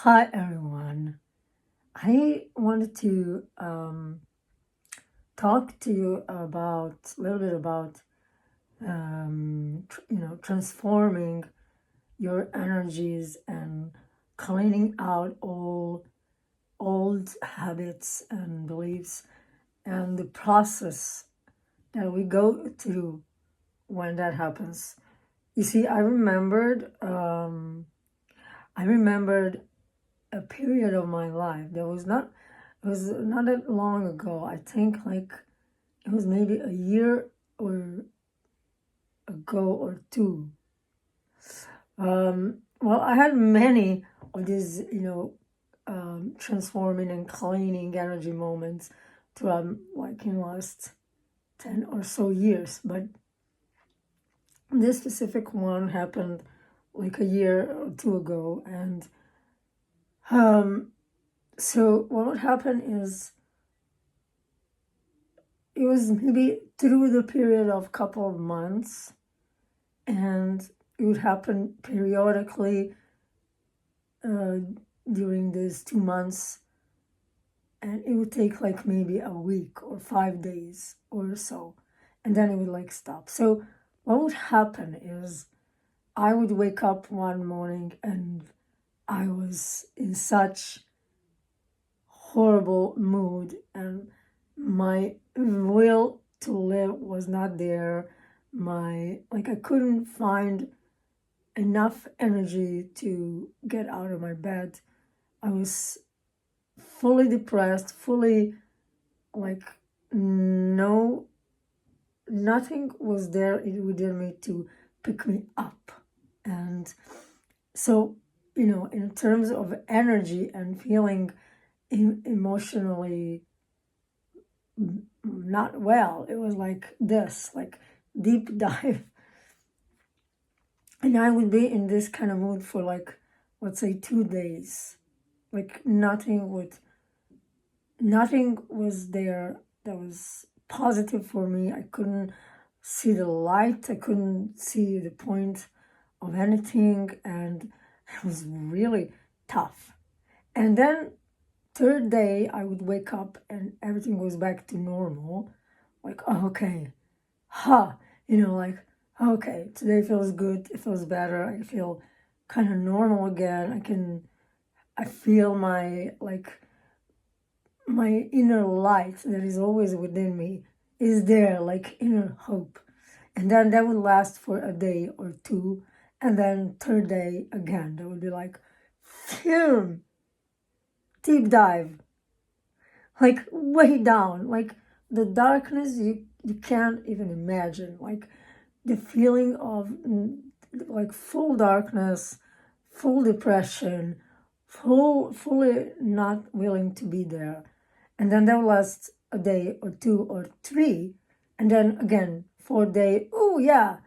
Hi everyone. I wanted to talk to you about a little bit about transforming your energies and cleaning out all old habits and beliefs and the process that we go through when that happens. You see, I remembered a period of my life that was not that long ago. I think like it was maybe a year or ago or two. Well, I had many of these, transforming and cleaning energy moments throughout like in the last 10 or so years. But this specific one happened like a year or two ago. And so what would happen is it was maybe through the period of couple of months, and it would happen periodically during these 2 months, and it would take like maybe a week or 5 days or so, and then it would like stop. So what would happen is I would wake up one morning and I was in such horrible mood, and my will to live was not there. I couldn't find enough energy to get out of my bed. I was fully depressed, fully like no, nothing was there within me to pick me up. And so, in terms of energy and feeling emotionally not well, it was like this, like deep dive. And I would be in this kind of mood for like, let's say 2 days. Like nothing was there that was positive for me. I couldn't see the light. I couldn't see the point of anything. And it was really tough. And then third day, I would wake up and everything goes back to normal. Like, oh, okay, like, okay, today feels good. It feels better. I feel kind of normal again. I feel my inner light that is always within me is there, like inner hope. And then that would last for a day or two. And then third day again, that would be like, phew, deep dive, like way down, like the darkness you can't even imagine, like the feeling of like full darkness, full depression, fully not willing to be there. And then that will last a day or two or three, and then again 4 day, oh yeah,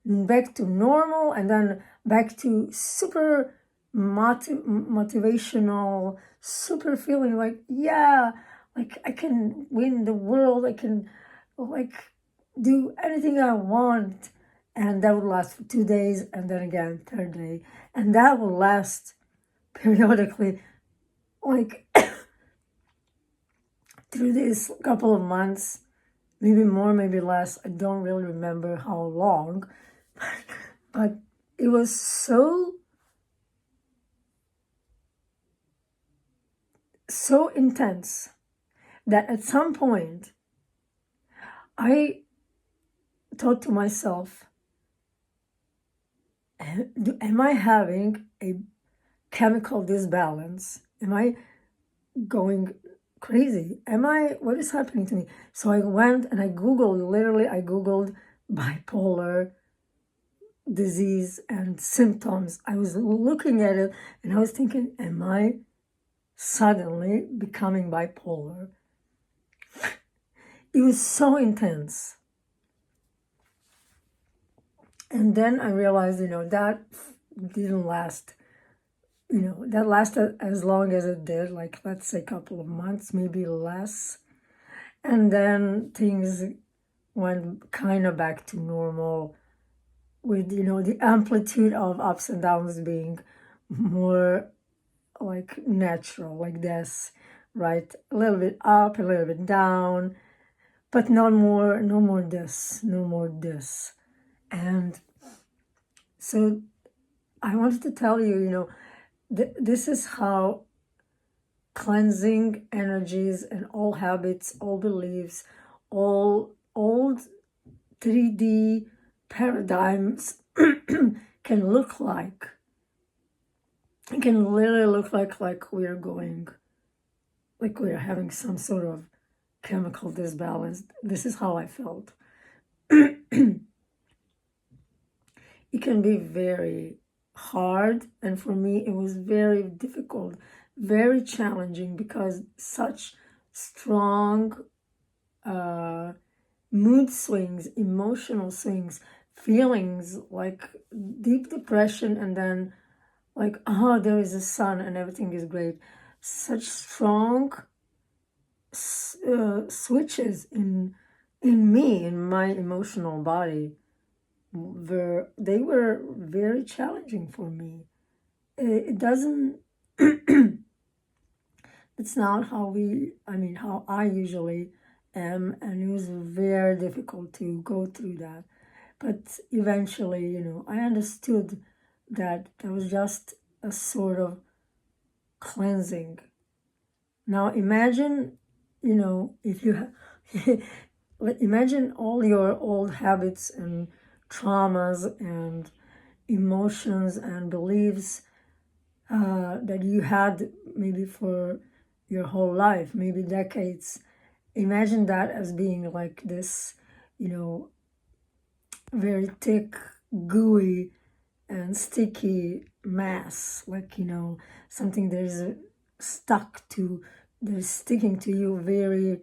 back to normal, and then back to super motivational, super feeling like, yeah, like I can win the world, I can like do anything I want. And that would last for 2 days, and then again third day, and that will last periodically, like through this couple of months, maybe more, maybe less. I don't really remember how long, but it was so intense that at some point I thought to myself, am I having a chemical disbalance? Am I going crazy? What is happening to me? So I went and I Googled bipolar disease and symptoms. I was looking at it and I was thinking, am I suddenly becoming bipolar? It was so intense. And then I realized, that didn't last, that lasted as long as it did, like let's say a couple of months, maybe less. And then things went kind of back to normal with, the amplitude of ups and downs being more like natural, like this, right? A little bit up, a little bit down, but no more this, no more this. And so I wanted to tell you, this is how cleansing energies and all habits, all beliefs, all old 3D paradigms can look like. It can literally look like we're going, like we're having some sort of chemical disbalance. This is how I felt. It can be very hard, and for me, it was very difficult, very challenging, because such strong mood swings, emotional swings, feelings like deep depression, and then like, oh, there is a sun and everything is great. Such strong switches in me, in my emotional body, they were very challenging for me. It doesn't. It's not how I usually am, and it was very difficult to go through that. But eventually, I understood that there was just a sort of cleansing. Now imagine, if you imagine all your old habits and traumas and emotions and beliefs that you had maybe for your whole life, maybe decades. Imagine that as being like this, very thick, gooey, and sticky mass, like, something that is that is sticking to you very,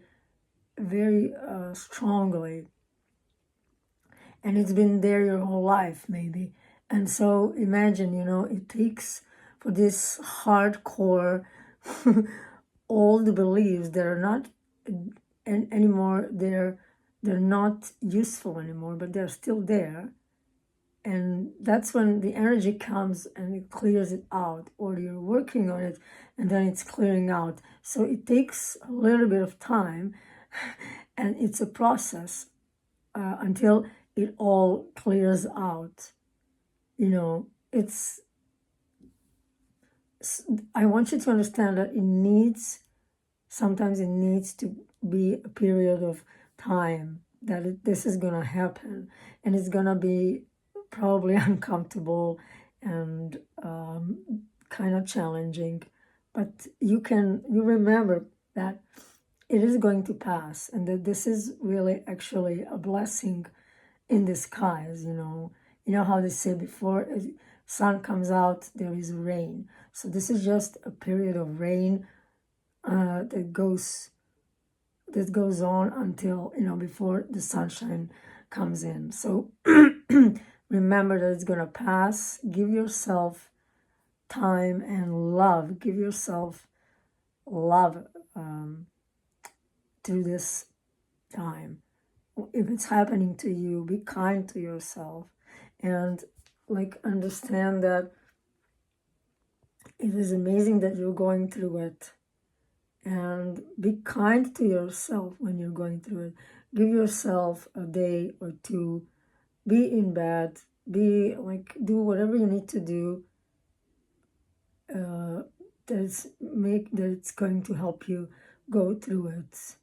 very strongly. And it's been there your whole life, maybe. And so imagine, it takes for this hardcore old beliefs that are not anymore, they're not useful anymore, but they're still there. And that's when the energy comes and it clears it out, or you're working on it and then it's clearing out. So it takes a little bit of time and it's a process until it all clears out. I want you to understand that sometimes it needs to be a period of time that this is going to happen, and it's going to be probably uncomfortable and kind of challenging, but you remember that it is going to pass, and that this is really actually a blessing in disguise. How they say, before sun comes out there is rain. So this is just a period of rain that goes on until, before the sunshine comes in. So remember that it's going to pass. Give yourself time and love. Give yourself love through this time. If it's happening to you, be kind to yourself, and understand that it is amazing that you're going through it. And be kind to yourself when you're going through it. Give yourself a day or two. Be in bed. Do whatever you need to do that's going to help you go through it.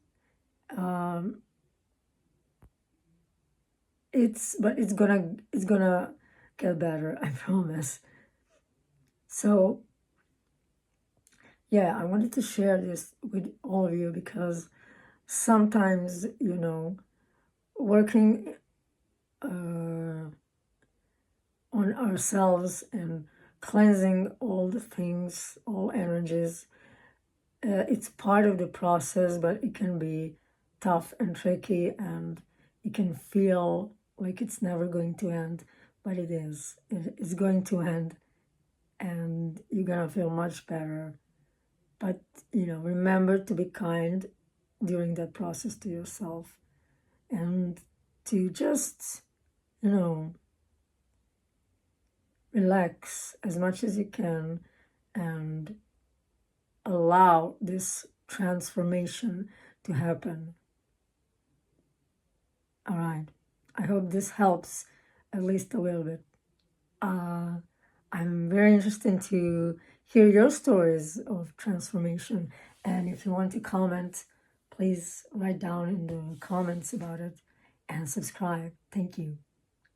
It's gonna get better, I promise. So yeah, I wanted to share this with all of you because sometimes, working on ourselves and cleansing all the things, all energies, it's part of the process, but it can be tough and tricky, and it can feel like it's never going to end, but it is. It's going to end, and you're gonna feel much better. But, remember to be kind during that process to yourself, and to just, relax as much as you can, and allow this transformation to happen. All right. I hope this helps at least a little bit. I'm very interested to hear your stories of transformation. And if you want to comment, please write down in the comments about it and subscribe. Thank you.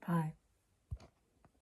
Bye.